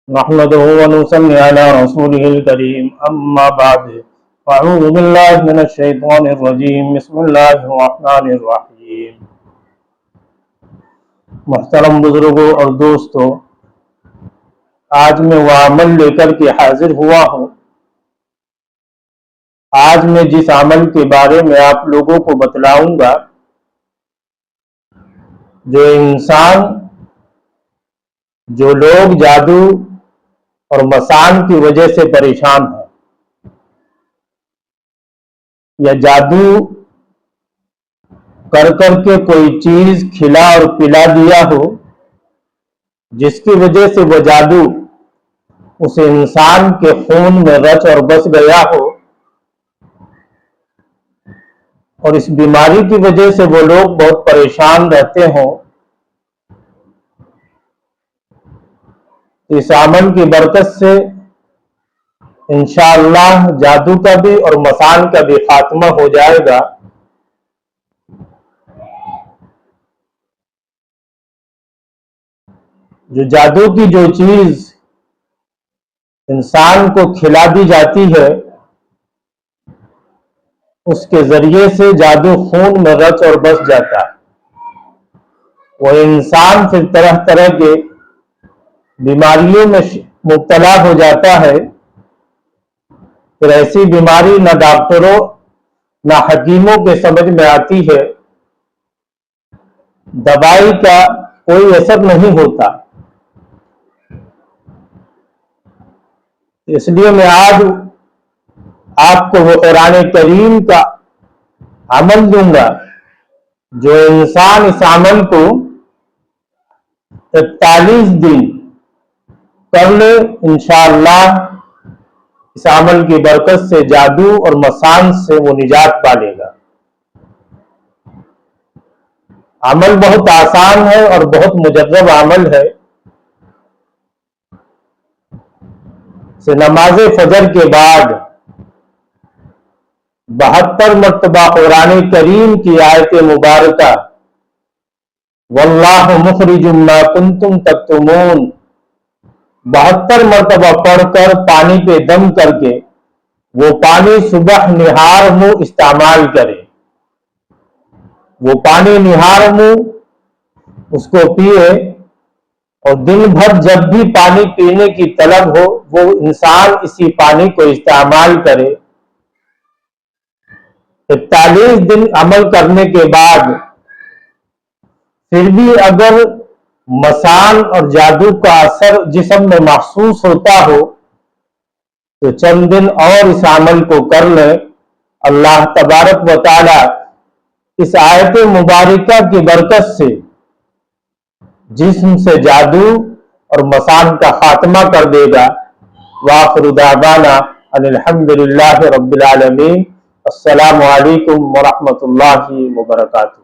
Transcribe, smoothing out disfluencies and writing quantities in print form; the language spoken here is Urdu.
نحمده ونصلي على رسوله الكريم أما بعد أعوذ بالله من الشيطان الرجيم بسم الله الرحمن الرحیم۔ محترم بزرگوں اور دوستوں، آج میں وہ عمل لے کر کے حاضر ہوا ہوں۔ آج میں جس عمل کے بارے میں آپ لوگوں کو بتلاؤں گا، جو لوگ جادو اور مسان کی وجہ سے پریشان ہیں، یا جادو کر کر کے کوئی چیز کھلا اور پلا دیا ہو جس کی وجہ سے وہ جادو اس انسان کے خون میں رچ اور بس گیا ہو، اور اس بیماری کی وجہ سے وہ لوگ بہت پریشان رہتے ہوں، اس عمل کی برکت سے انشاءاللہ جادو کا بھی اور مسان کا بھی خاتمہ ہو جائے گا۔ جو جادو کی جو چیز انسان کو کھلا دی جاتی ہے، اس کے ذریعے سے جادو خون میں رچ اور بس جاتا ہے۔ وہ انسان پھر طرح طرح کے بیماریوں میں مبتلا ہو جاتا ہے۔ پھر ایسی بیماری نہ ڈاکٹروں نہ حکیموں کے سمجھ میں آتی ہے، دوائی کا کوئی اثر نہیں ہوتا۔ اس لیے میں آج آپ کو وہ قرآن کریم کا عمل دوں گا، جو انسان اس عمل کو 41 دن کر لے، انشاءاللہ اس عمل کی برکت سے جادو اور مسان سے وہ نجات پا لے گا۔ عمل بہت آسان ہے اور بہت مجرب عمل ہے۔ نماز فجر کے بعد 72 مرتبہ قرآن کریم کی آیت مبارکہ واللہ مخرج ما کنتم تکتمون 72 مرتبہ پڑھ کر پانی پہ دم کر کے وہ پانی صبح نہار منہ استعمال کرے۔ وہ پانی نہار منہ اس کو پیے، اور دن بھر جب بھی پانی پینے کی طلب ہو وہ انسان اسی پانی کو استعمال کرے۔ 41 دن عمل کرنے کے بعد پھر بھی اگر مسان اور جادو کا اثر جسم میں محسوس ہوتا ہو تو چند دن اور اس عمل کو کر لیں۔ اللہ تبارک و تعالی اس آیت مبارکہ کی برکت سے جسم سے جادو اور مسان کا خاتمہ کر دے گا۔ وآخر دعوانا ان الحمدللہ رب العالمین۔ السلام علیکم ورحمۃ اللہ وبرکاتہ۔